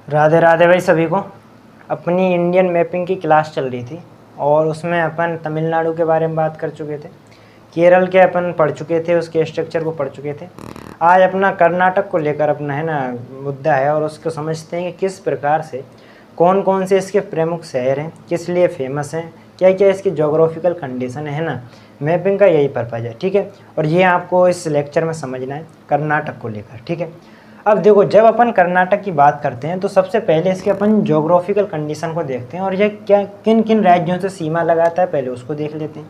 राधे राधे भाई सभी को। अपनी इंडियन मैपिंग की क्लास चल रही थी और उसमें अपन तमिलनाडु के बारे में बात कर चुके थे, केरल के अपन पढ़ चुके थे, उसके स्ट्रक्चर को पढ़ चुके थे। आज अपना कर्नाटक को लेकर अपना है ना मुद्दा है और उसको समझते हैं कि किस प्रकार से कौन कौन से इसके प्रमुख शहर हैं, किस लिए फेमस हैं, क्या क्या इसकी जोग्राफिकल कंडीशन है ना। मैपिंग का यही पर्पज़ है, ठीक है। और ये आपको इस लेक्चर में समझना है कर्नाटक को लेकर, ठीक है। अब देखो, जब अपन कर्नाटक की बात करते हैं तो सबसे पहले इसके अपन जोग्राफिकल कंडीशन को देखते हैं और ये क्या किन किन राज्यों से सीमा लगाता है पहले उसको देख लेते हैं।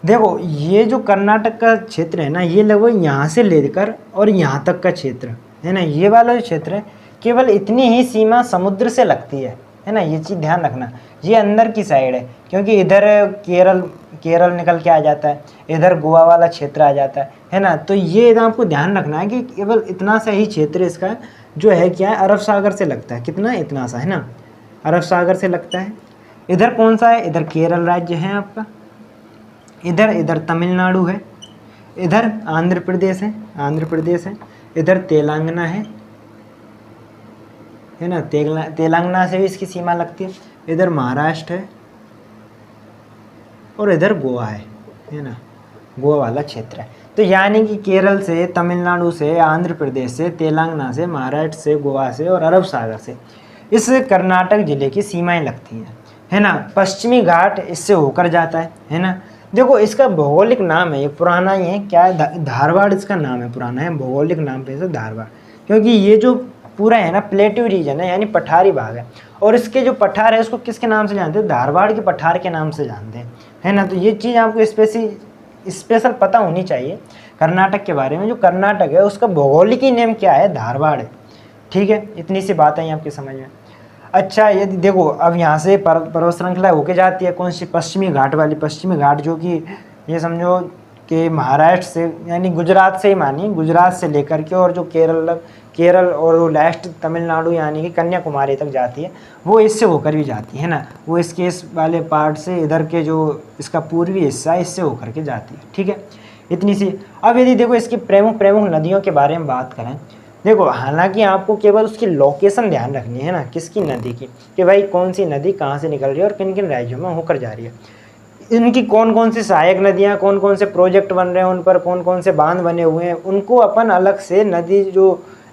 देखो, ये जो कर्नाटक का क्षेत्र है ना, ये लगभग यहाँ से लेकर और यहाँ तक का क्षेत्र है ना, ये वाला जो क्षेत्र है केवल इतनी ही सीमा समुद्र से लगती है ना। ये चीज़ ध्यान रखना, ये अंदर की साइड है क्योंकि इधर केरल निकल के आ जाता है, इधर गोवा वाला क्षेत्र आ जाता है ना। तो ये आपको ध्यान रखना है कि केवल इतना सा ही क्षेत्र इसका जो है क्या है, अरब सागर से लगता है। कितना? इतना सा है ना, अरब सागर से लगता है। इधर कौन सा है? इधर केरल राज्य है आपका, इधर तमिलनाडु है, इधर आंध्र प्रदेश है, इधर तेलंगाना है ना, तेलंगाना से भी इसकी सीमा लगती है। इधर महाराष्ट्र है और इधर गोवा है ना, गोवा वाला क्षेत्र है। तो यानी कि केरल से, तमिलनाडु से, आंध्र प्रदेश से, तेलंगाना से, महाराष्ट्र से, गोवा से और अरब सागर से इस कर्नाटक ज़िले की सीमाएं लगती हैं, है ना। पश्चिमी घाट इससे होकर जाता है ना। देखो, इसका भौगोलिक नाम है, ये पुराना ही है, क्या है, धारवाड़ इसका नाम है, पुराना है, भौगोलिक नाम पे इसे धारवाड़, क्योंकि ये जो पूरा है ना प्लेट्यू रीजन है, यानी पठारी भाग है। और इसके जो पठार है उसको किसके नाम से जानते हैं? धारवाड़ के पठार के नाम से जानते हैं, है ना। तो ये चीज़ आपको स्पेशल पता होनी चाहिए कर्नाटक के बारे में। जो कर्नाटक है उसका भौगोलिक ही नेम क्या है? धारवाड़ है, ठीक है। इतनी सी बात आई आपकी समझ में। अच्छा, यदि देखो, अब यहाँ से पर्वत श्रृंखला होके जाती है कौन सी? पश्चिमी घाट वाली। पश्चिमी घाट जो कि ये समझो कि महाराष्ट्र से, यानी गुजरात से ही मानिए, गुजरात से लेकर के और जो केरल और वो लास्ट तमिलनाडु यानी कि कन्याकुमारी तक जाती है, वो इससे होकर भी जाती है ना। वो इसके इस वाले पार्ट से, इधर के जो इसका पूर्वी हिस्सा है, इससे होकर के जाती है, ठीक है। इतनी सी। अब यदि देखो इसकी प्रमुख नदियों के बारे में बात करें, देखो, हालांकि आपको केवल उसकी लोकेशन ध्यान रखनी है ना, किसकी नदी की, कि भाई कौन सी नदी कहाँ से निकल रही है और किन किन राज्यों में होकर जा रही है। इनकी कौन कौन सी सहायक नदियाँ, कौन कौन से प्रोजेक्ट बन रहे हैं, उन पर कौन कौन से बांध बने हुए हैं, उनको अपन अलग से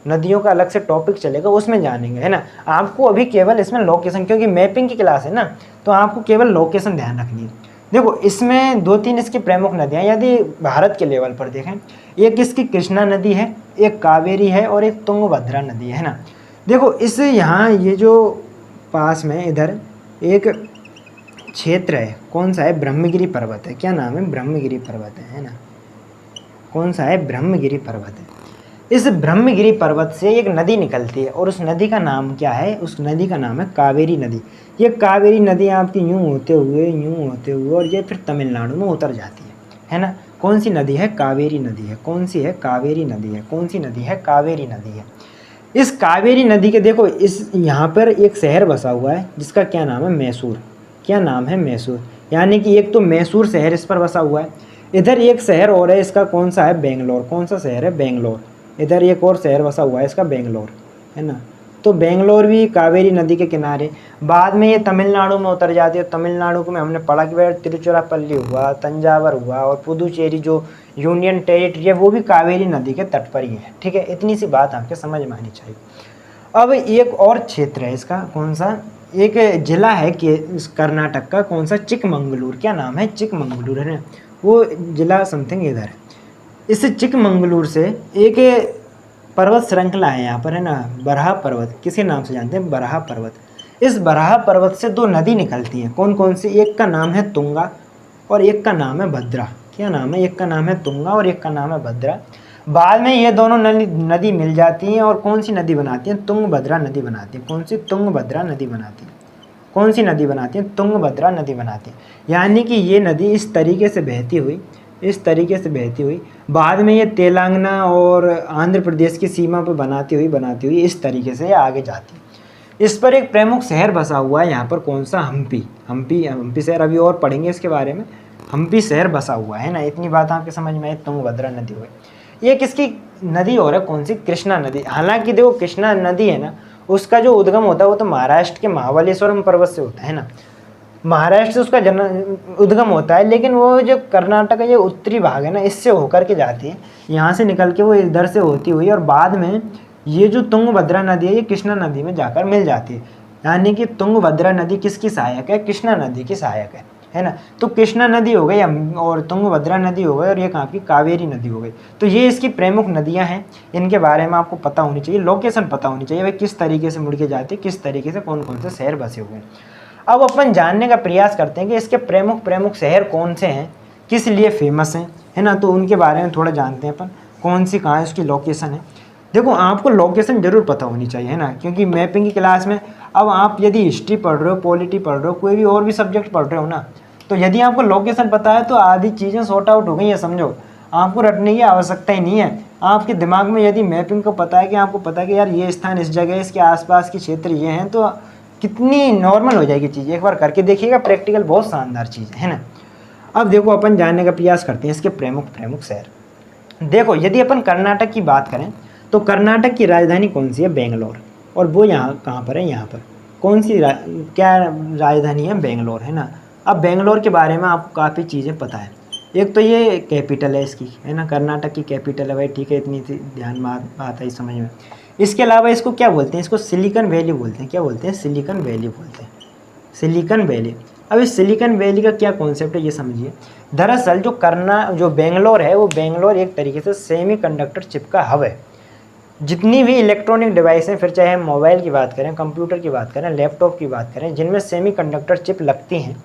नदियों का अलग से टॉपिक चलेगा, उसमें जानेंगे, है ना। आपको अभी केवल इसमें लोकेशन, क्योंकि मैपिंग की क्लास है ना, तो आपको केवल लोकेशन ध्यान रखनी है। देखो, इसमें 2-3 इसकी प्रमुख नदियाँ यदि भारत के लेवल पर देखें, एक इसकी कृष्णा नदी है, एक कावेरी है और एक तुंगभद्रा नदी है ना। देखो, इस यहाँ ये जो पास में इधर एक क्षेत्र है, कौन सा है? ब्रह्मगिरी पर्वत है। क्या नाम है? ब्रह्मगिरी पर्वत है ना। कौन सा है? ब्रह्मगिरी पर्वत है। इस ब्रह्मगिरी पर्वत से एक नदी निकलती है और उस नदी का नाम क्या है? उस नदी का नाम है कावेरी नदी। ये कावेरी नदी आपकी यूँ होते हुए और ये फिर तमिलनाडु में उतर जाती है ना। कौन सी नदी है? कावेरी नदी है। कौन सी है? कावेरी नदी है। कौन सी नदी है? कावेरी नदी है। इस कावेरी नदी के देखो, इस यहाँ पर एक शहर बसा हुआ है जिसका क्या नाम है? मैसूर। क्या नाम है? मैसूर। यानी कि एक तो मैसूर शहर इस पर बसा हुआ है। इधर एक शहर और है, इसका कौन सा है? बेंगलोर। कौन सा शहर है? बेंगलोर। इधर एक और शहर बसा हुआ है इसका, बेंगलोर, है ना। तो बेंगलोर भी कावेरी नदी के किनारे। बाद में ये तमिलनाडु में उतर जाती है। तमिलनाडु को में हमने पढ़ा कि भाई तिरुचिरापल्ली हुआ, तंजावर हुआ और पुदुचेरी जो यूनियन टेरिटरी है वो भी कावेरी नदी के तट पर ही है, ठीक है। इतनी सी बात आपके समझ में आनी चाहिए। अब एक और क्षेत्र है इसका, कौन सा? एक जिला है कि कर्नाटक का, कौन सा? चिकमंगलूर। क्या नाम है? चिकमंगलूर, है ना। वो जिला समथिंग इधर है। इस चिकमंगलूर से एक पर्वत श्रृंखला है यहाँ पर, है ना, बराह पर्वत। किसी नाम से जानते हैं? बराह पर्वत। इस बराह पर्वत से 2 नदी निकलती हैं। कौन कौन सी? एक का नाम है तुंगा और एक का नाम है भद्रा। क्या नाम है? एक का नाम है तुंगा और एक का नाम है भद्रा। बाद में ये दोनों नदी मिल जाती हैं और कौन सी नदी बनाती हैं? तुंगभद्रा नदी बनाती है। कौन सी? तुंगभद्रा नदी बनाती है। कौन सी नदी बनाती है? तुंगभद्रा नदी बनाती है। यानी कि ये नदी इस तरीके से बहती हुई बाद में ये तेलंगाना और आंध्र प्रदेश की सीमा पर बनाती हुई इस तरीके से आगे जाती है। इस पर एक प्रमुख शहर बसा हुआ है यहाँ पर, कौन सा? हम्पी शहर। अभी और पढ़ेंगे इसके बारे में। हम्पी शहर बसा हुआ है ना। इतनी बात आपके समझ में आई। तुंगभद्रा नदी हुई। ये किसकी नदी और है? कौन सी? कृष्णा नदी। हालांकि देखो, कृष्णा नदी है ना, उसका जो उद्गम होता है वो तो महाराष्ट्र के महाबलेश्वरम पर्वत से होता है ना, महाराष्ट्र से उसका जन्म उद्गम होता है, लेकिन वो जो कर्नाटक का जो उत्तरी भाग है ना, इससे होकर के जाती है, यहाँ से निकल के वो इधर से होती हुई और बाद में ये जो तुंगभद्रा नदी है ये कृष्णा नदी में जाकर मिल जाती है। यानी कि तुंगभद्रा नदी किसकी सहायक है? कृष्णा नदी की सहायक है ना। तो कृष्णा नदी हो गई और तुंगभद्रा नदी हो गई और ये कहाँ की कावेरी नदी हो गई। तो ये इसकी प्रमुख नदियाँ हैं, इनके बारे में आपको पता होनी चाहिए, लोकेशन पता होनी चाहिए भाई किस तरीके से मुड़ के जाती है, किस तरीके से कौन कौन से शहर बसे हुए हैं। अब अपन जानने का प्रयास करते हैं कि इसके प्रमुख शहर कौन से हैं, किस लिए फेमस हैं, है ना। तो उनके बारे में थोड़ा जानते हैं अपन, कौन सी कहाँ उसकी लोकेशन है। देखो आपको लोकेशन जरूर पता होनी चाहिए, है ना, क्योंकि मैपिंग की क्लास में अब आप यदि हिस्ट्री पढ़ रहे हो, पॉलिटी पढ़ रहे हो, कोई भी और भी सब्जेक्ट पढ़ रहे हो ना, तो यदि आपको लोकेशन पता है तो आधी चीज़ें सॉर्ट आउट हो गई है, समझो। आपको रटने की आवश्यकता ही नहीं है। आपके दिमाग में यदि मैपिंग को पता है कि आपको पता है कि यार ये स्थान इस जगह है, इसके आसपास के क्षेत्र ये हैं, तो कितनी नॉर्मल हो जाएगी चीज़। एक बार करके देखिएगा, प्रैक्टिकल बहुत शानदार चीज़ है ना। अब देखो अपन जानने का प्रयास करते हैं इसके प्रमुख शहर। देखो यदि अपन कर्नाटक की बात करें तो कर्नाटक की राजधानी कौन सी है? बेंगलोर। और वो यहाँ कहाँ पर है? यहाँ पर कौन सी क्या राजधानी है? बेंगलोर, है ना। अब बेंगलोर के बारे में आपको काफ़ी चीज़ें पता है। एक तो ये कैपिटल है इसकी, है ना, कर्नाटक की कैपिटल है भाई, ठीक है, इतनी ध्यान बात आई समझ में। इसके अलावा इसको क्या बोलते हैं? इसको सिलिकॉन वैली बोलते हैं। क्या बोलते हैं? सिलिकॉन वैली बोलते हैं, सिलिकॉन वैली। अब इस सिलिकॉन वैली का क्या कॉन्सेप्ट है ये समझिए। दरअसल जो बेंगलोर है वो बेंगलोर एक तरीके से सेमीकंडक्टर चिप का हब है। जितनी भी इलेक्ट्रॉनिक डिवाइस हैं, फिर चाहे हम मोबाइल की बात करें, कंप्यूटर की बात करें, लैपटॉप की बात करें, जिनमें सेमीकंडक्टर चिप लगती हैं,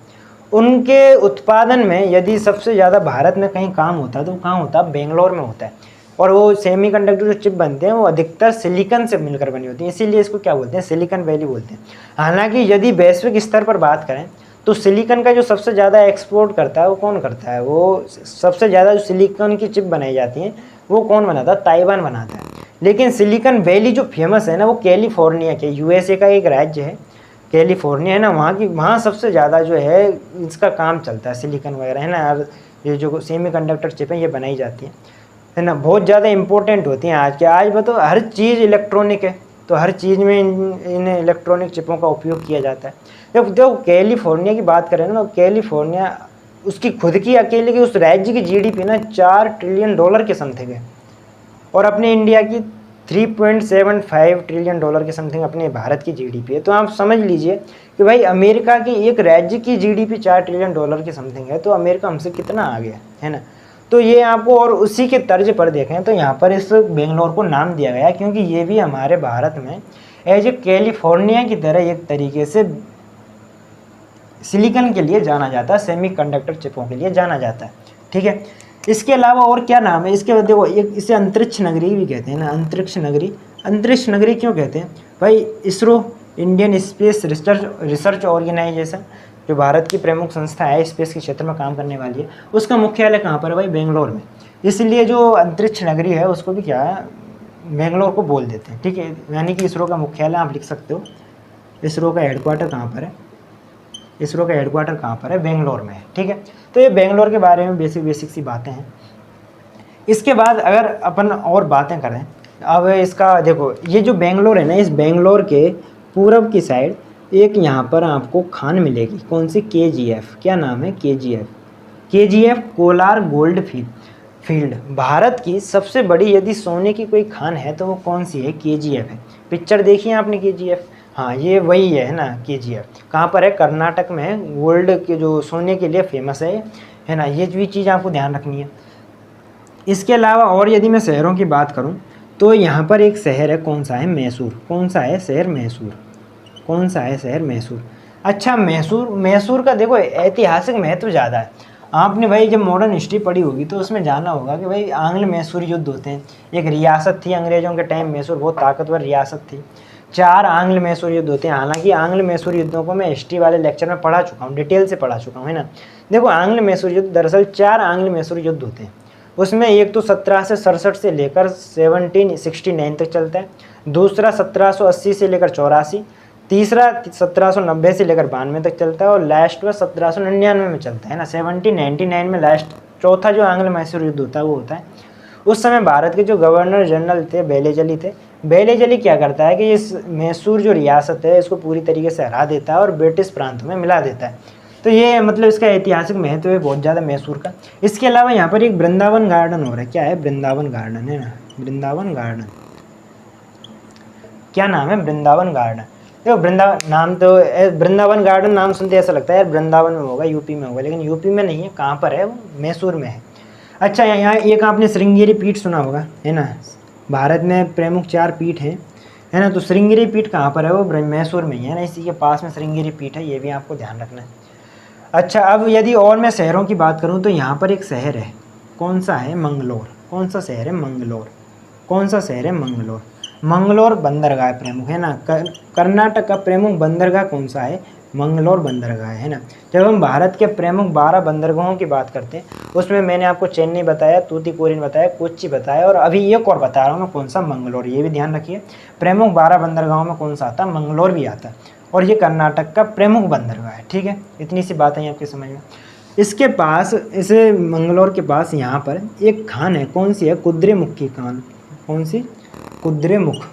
उनके उत्पादन में यदि सबसे ज़्यादा भारत में कहीं काम होता है तो कहाँ होता है? बेंगलोर में होता है। और वो सेमीकंडक्टर जो चिप बनते हैं वो अधिकतर सिलिकॉन से मिलकर बनी होती है, इसीलिए इसको क्या बोलते हैं? सिलिकॉन वैली बोलते हैं। हालांकि यदि वैश्विक स्तर पर बात करें तो सिलिकॉन का जो सबसे ज़्यादा एक्सपोर्ट करता है वो कौन करता है? वो सबसे ज़्यादा जो सिलिकॉन की चिप बनाई जाती हैं वो कौन बनाता है? ताइवान बनाता है। लेकिन सिलिकॉन वैली जो फेमस है ना, वो कैलिफोर्निया के, यूएसए का एक राज्य है कैलिफोर्निया, है ना, वहाँ सबसे ज़्यादा जो है इसका काम चलता है, सिलिकॉन वगैरह, है ना। ये जो सेमीकंडक्टर चिप है ये बनाई जाती है ना, बहुत ज़्यादा इंपॉर्टेंट होती हैं आज बताओ हर चीज़ इलेक्ट्रॉनिक है, तो हर चीज़ में इन इलेक्ट्रॉनिक चिपों का उपयोग किया जाता है। देखो कैलिफोर्निया की बात करें ना, तो कैलिफोर्निया उसकी खुद की अकेले की उस राज्य की जीडीपी ना $4 ट्रिलियन के समथिंग है, और अपने इंडिया की $3.75 ट्रिलियन के समथिंग अपने भारत की जीडीपी है। तो आप समझ लीजिए कि भाई अमेरिका की एक राज्य की जीडीपी $4 ट्रिलियन के समथिंग है, तो अमेरिका हमसे कितना आगे है ना। तो ये आपको, और उसी के तर्ज पर देखें तो यहाँ पर इस बेंगलोर को नाम दिया गया क्योंकि ये भी हमारे भारत में एज ए कैलिफोर्निया की तरह एक तरीके से सिलिकॉन के लिए जाना जाता है, सेमीकंडक्टर चिपों के लिए जाना जाता है, ठीक है। इसके अलावा और क्या नाम है इसके? देखो इसे अंतरिक्ष नगरी भी कहते हैं ना, अंतरिक्ष नगरी क्यों कहते हैं भाई? ISRO, Indian space research organisation, जो भारत की प्रमुख संस्था है स्पेस के क्षेत्र में काम करने वाली है, उसका मुख्यालय कहाँ पर है भाई? बेंगलोर में। इसलिए जो अंतरिक्ष नगरी है उसको भी क्या है, बेंगलोर को बोल देते हैं, ठीक है। यानी कि इसरो का मुख्यालय आप लिख सकते हो। इसरो का हेडक्वार्टर कहाँ पर है? इसरो का हेडक्वार्टर कहाँ पर है? बेंगलोर में है, ठीक है। तो ये बेंगलोर के बारे में बेसिक सी बातें हैं। इसके बाद अगर अपन और बातें करें, अब इसका देखो, ये जो बेंगलोर है ना, इस बेंगलोर के पूर्व की साइड एक यहाँ पर आपको खान मिलेगी, कौन सी? KGF। क्या नाम है? KGF Kolar gold field. Bharat की सबसे बड़ी यदि सोने की कोई खान है तो वो कौन सी है? KGF है। पिक्चर देखी है आपने KGF? हाँ, ये वही है ना KGF। कहाँ पर है? कर्नाटक में है। गोल्ड के जो सोने के लिए फेमस है ना। ये भी चीज़ आपको ध्यान रखनी है। इसके अलावा और यदि मैं शहरों की बात करूं तो यहाँ पर एक शहर है, कौन सा है? मैसूर। कौन सा है शहर? मैसूर। कौन सा है शहर? मैसूर। अच्छा, मैसूर का देखो ऐतिहासिक महत्व ज़्यादा है। आपने भाई जब मॉडर्न हिस्ट्री पढ़ी होगी तो उसमें जाना होगा कि भाई आंग्ल मैसूर युद्ध होते हैं। एक रियासत थी अंग्रेज़ों के टाइम, मैसूर बहुत ताकतवर रियासत थी। 4 आंग्ल मैसूर युद्ध होते हैं। हालांकि आंग्ल मैसूर युद्धों को मैं हिस्ट्री वाले लेक्चर में पढ़ा चुका हूँ, डिटेल से पढ़ा चुका हूँ, है ना। देखो आंग्ल मैसूर युद्ध, दरअसल 4 आंग्ल मैसूर युद्ध होते हैं। उसमें एक तो 1767 से लेकर 1769 तक चलता है, दूसरा 1780 से लेकर 84, तीसरा 1790 से लेकर 92 तक चलता है, और लास्ट में 1799 में चलता है ना, 1799 में लास्ट चौथा जो आंग्ल मैसूर युद्ध होता है वो होता है। उस समय भारत के जो गवर्नर जनरल थे, बेलेजली थे, वेलेजली क्या करता है कि इस मैसूर जो रियासत है इसको पूरी तरीके से हरा देता है और ब्रिटिश प्रांतों में मिला देता है। तो ये मतलब इसका ऐतिहासिक महत्व है बहुत ज़्यादा मैसूर का। इसके अलावा यहाँ पर एक वृंदावन गार्डन हो रहा है, क्या है, वृंदावन गार्डन है ना, वृंदावन गार्डन, क्या नाम है, वृंदावन गार्डन। देखो वृंदावन नाम तो, वृंदावन गार्डन नाम सुनते ऐसा लगता है यार वृंदावन में होगा, यूपी में होगा, लेकिन यूपी में नहीं है, कहाँ पर है, वो मैसूर में है। अच्छा, यहाँ एक आपने श्रृंगेरी पीठ सुना होगा, है ना, भारत में प्रमुख 4 पीठ हैं, है ना, तो श्रृंगेरी पीठ कहाँ पर है, वो मैसूर में ही है ना, इसी के पास में श्रृंगेरी पीठ है, ये भी आपको ध्यान रखना है। अच्छा, अब यदि और मैं शहरों की बात करूँ तो यहाँ पर एक शहर है, कौन सा है, मंगलोर। कौन सा शहर है, मंगलोर। कौन सा शहर है, मंगलोर। मंगलोर बंदरगाह प्रमुख है ना, कर्नाटक का प्रमुख बंदरगाह कौन सा है, मंगलोर बंदरगाह है ना। जब हम भारत के प्रमुख 12 बंदरगाहों की बात करते हैं उसमें मैंने आपको चेन्नई बताया, तूतीकोरिन बताया, कोच्चि बताया, और अभी एक और बता रहा हूँ मैं, कौन सा, मंगलोर। ये भी ध्यान रखिए, प्रमुख 12 बंदरगाहों में कौन सा आता है, मंगलोर भी आता है, और ये कर्नाटक का प्रमुख बंदरगाह है। ठीक है, इतनी सी बात है आपके समझ में। इसके पास, इसे मंगलोर के पास यहाँ पर एक खान है, कौन सी है, कुद्रेमुख की खान। कौन सी, कुद्रेमुख।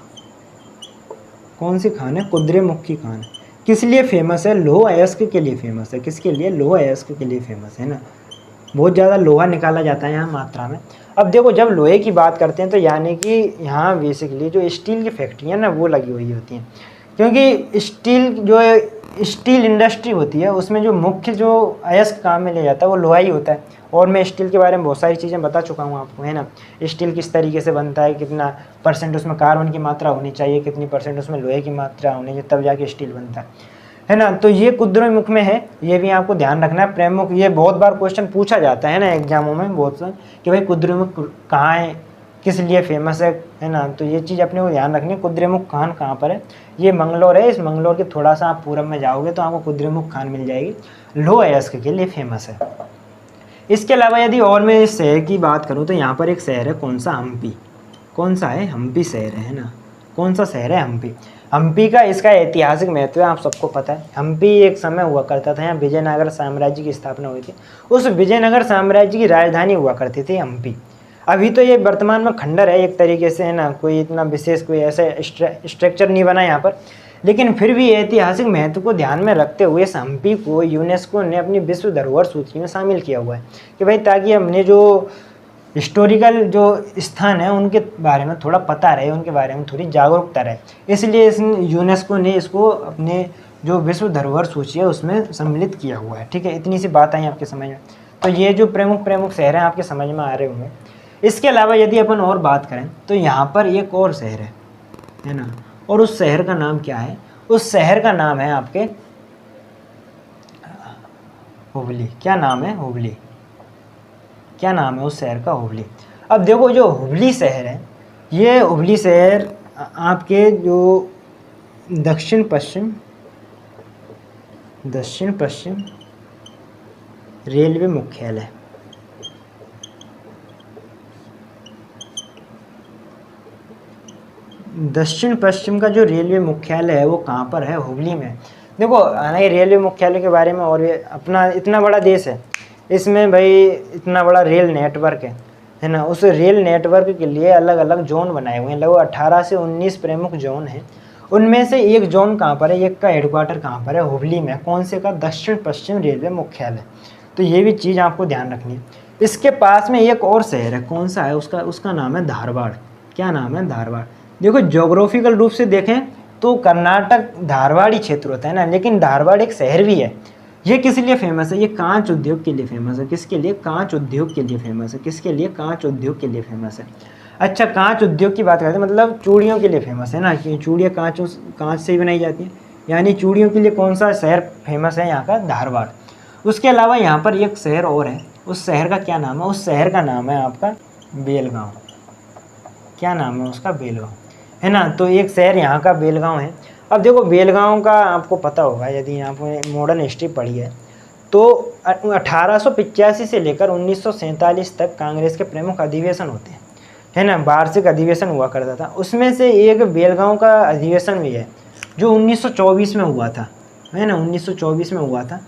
कौन सी खान है, कुद्रेमुख की खान। किस लिए फेमस है, लोहा अयस्क के लिए फेमस है। किसके लिए, लोहा अयस्क के लिए फेमस है ना, बहुत ज़्यादा लोहा निकाला जाता है यहाँ मात्रा में। अब देखो, जब लोहे की बात करते हैं तो यानी कि यहाँ बेसिकली जो स्टील की फैक्ट्रियाँ ना वो लगी हुई होती हैं, क्योंकि स्टील इंडस्ट्री होती है उसमें जो मुख्य जो अयस्क काम में ले जाता है वो लोहा ही होता है। और मैं स्टील के बारे में बहुत सारी चीज़ें बता चुका हूँ आपको, है ना, स्टील किस तरीके से बनता है, कितना % उसमें कार्बन की मात्रा होनी चाहिए, कितनी % उसमें लोहे की मात्रा होनी चाहिए, तब जाके स्टील बनता है ना। तो ये कुद्रेमुख में है, ये भी आपको ध्यान रखना है। प्रमुख, ये बहुत बार क्वेश्चन पूछा जाता है ना एग्जामों में बहुत सा, कि भाई कुद्रेमुख कहाँ है, किस लिए फेमस है ना, तो ये चीज़ अपने को ध्यान रखनी है। कुद्रेमुख खान कहाँ पर है, ये मंगलोर है। इस मंगलोर के थोड़ा सा आप पूरब में जाओगे तो आपको कुद्रेमुख खान मिल जाएगी, लोहा अयस्क के लिए फेमस है। इसके अलावा यदि और मैं इस शहर की बात करूँ तो यहाँ पर एक शहर है, कौन सा, हम्पी। कौन सा है, हम्पी शहर है ना। कौन सा शहर है, हम्पी। हम्पी का इसका ऐतिहासिक महत्व है, आप सबको पता है। हम्पी एक समय हुआ करता था, यहाँ विजयनगर साम्राज्य की स्थापना हुई थी, उस विजयनगर साम्राज्य की राजधानी हुआ करती थी हम्पी। अभी तो ये वर्तमान में खंडर है एक तरीके से, है ना, कोई इतना विशेष कोई ऐसा स्ट्रक्चर नहीं बना यहाँ पर, लेकिन फिर भी ऐतिहासिक महत्व को ध्यान में रखते हुए इस हम्पी को यूनेस्को ने अपनी विश्व धरोहर सूची में शामिल किया हुआ है, कि भाई ताकि हमने जो हिस्टोरिकल जो स्थान है उनके बारे में थोड़ा पता रहे, उनके बारे में थोड़ी जागरूकता रहे, इसलिए इस यूनेस्को ने इसको अपने जो विश्व धरोहर सूची है उसमें सम्मिलित किया हुआ है। ठीक है, इतनी सी बात आई आपके समझ में। तो ये जो प्रमुख शहर हैं आपके समझ में आ रहे होंगे। इसके अलावा यदि अपन और बात करें तो यहाँ पर एक और शहर है ना, और उस शहर का नाम क्या है, उस शहर का नाम है आपके हुबली। क्या नाम है, हुबली। क्या नाम है उस शहर का, हुबली। अब देखो, जो हुबली शहर है, ये हुबली शहर आपके जो दक्षिण पश्चिम रेलवे मुख्यालय, दक्षिण पश्चिम का जो रेलवे मुख्यालय है वो कहाँ पर है, हुबली में। देखो, हालांकि रेलवे मुख्यालय के बारे में, और ये अपना इतना बड़ा देश है, इसमें भाई इतना बड़ा रेल नेटवर्क है ना, उस रेल नेटवर्क के लिए अलग अलग जोन बनाए हुए हैं, लगभग 18 से 19 प्रमुख जोन हैं। उनमें से एक जोन कहाँ पर है, एक का हेडक्वार्टर कहाँ पर है, हुबली में। कौन से का, दक्षिण पश्चिम रेलवे मुख्यालय। तो ये भी चीज़ आपको ध्यान रखनी है। इसके पास में एक और शहर है, कौन सा है, उसका नाम है धारवाड़। क्या नाम है, धारवाड़। देखो, ज्योग्राफिकल रूप से देखें तो कर्नाटक धारवाड़ी क्षेत्र होता है ना, लेकिन धारवाड़ एक शहर भी है। ये किस लिए फेमस है, ये कांच उद्योग के लिए फेमस है। किसके लिए, कांच उद्योग के लिए फेमस है। किसके लिए, कांच उद्योग के लिए फेमस है। अच्छा, कांच उद्योग की बात करते हैं, मतलब चूड़ियों के लिए फेमस है ना, कि चूड़ियाँ कांच से ही बनाई जाती हैं, यानी चूड़ियों के लिए कौन सा शहर फेमस है, यहाँ का धारवाड़। उसके अलावा यहाँ पर एक शहर और है, उस शहर का क्या नाम है, उस शहर का नाम है आपका बेलगांव। क्या नाम है उसका, बेलगांव, है ना। तो एक शहर यहाँ का बेलगांव है। अब देखो, बेलगांव का आपको पता होगा, यदि आपने मॉडर्न हिस्ट्री पढ़ी है तो 1885 से लेकर 1947 तक कांग्रेस के प्रमुख अधिवेशन होते हैं, है ना, वार्षिक अधिवेशन हुआ करता था। उसमें से एक बेलगांव का अधिवेशन भी है जो 1924 में हुआ था, है ना, 1924 में हुआ था।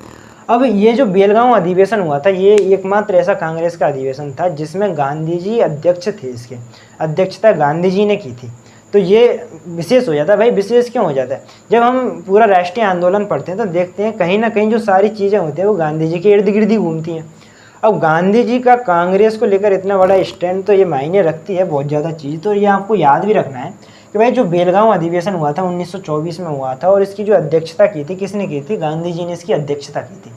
अब ये जो बेलगांव अधिवेशन हुआ था, ये एकमात्र ऐसा कांग्रेस का अधिवेशन था जिसमें गांधी जी अध्यक्ष थे। इसके अध्यक्षता गांधी जी ने की थी। तो ये विशेष हो जाता है। भाई विशेष क्यों हो जाता है? जब हम पूरा राष्ट्रीय आंदोलन पढ़ते हैं तो देखते हैं कहीं ना कहीं जो सारी चीज़ें होती हैं वो गांधी जी के इर्द गिर्द ही घूमती हैं। अब गांधी जी का कांग्रेस को लेकर इतना बड़ा स्टैंड तो ये मायने रखती है बहुत ज़्यादा चीज़। तो ये आपको याद भी रखना है कि भाई जो बेलगांव अधिवेशन हुआ था 1924 में हुआ था, और इसकी जो अध्यक्षता की थी किसने की थी? गांधी जी ने इसकी अध्यक्षता की थी।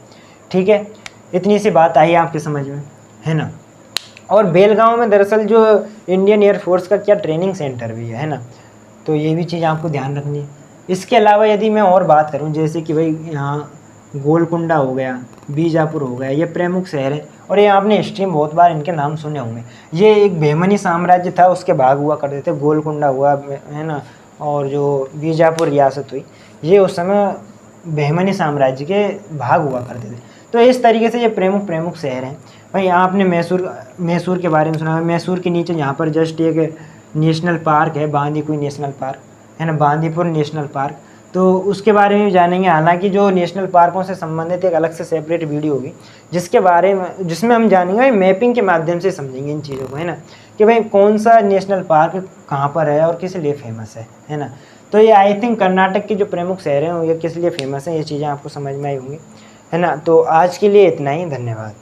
ठीक है, इतनी सी बात आई आपके समझ में, है ना। और बेलगांव में दरअसल जो इंडियन एयरफोर्स का क्या ट्रेनिंग सेंटर भी है ना, तो ये भी चीज़ आपको ध्यान रखनी है। इसके अलावा यदि मैं और बात करूं, जैसे कि भाई यहाँ गोलकुंडा हो गया, बीजापुर हो गया, ये प्रमुख शहर है और ये आपने हिस्ट्री में बहुत बार इनके नाम सुने होंगे। ये एक बेमनी साम्राज्य था, उसके भाग हुआ करते थे। गोलकुंडा हुआ है ना, और जो बीजापुर रियासत हुई, ये उस समय बेमनी साम्राज्य के भाग हुआ करते थे। तो इस तरीके से ये प्रमुख शहर हैं। भाई आपने मैसूर के बारे में सुना है। मैसूर के नीचे यहाँ पर जस्ट एक नेशनल पार्क है, बांदीकुई नेशनल पार्क, है ना, बांदीपुर नेशनल पार्क। तो उसके बारे में भी जानेंगे। हालांकि जो नेशनल पार्कों से संबंधित एक अलग से सेपरेट वीडियो होगी जिसमें हम जानेंगे, मैपिंग के माध्यम से समझेंगे इन चीज़ों को, है ना, कि भाई कौन सा नेशनल पार्क कहाँ पर है और किस लिए फेमस है ना। तो ये आई थिंक कर्नाटक के जो प्रमुख शहर हैं ये किस लिए फेमस हैं, ये चीज़ें आपको समझ में आई होंगी, है ना। तो आज के लिए इतना ही, धन्यवाद।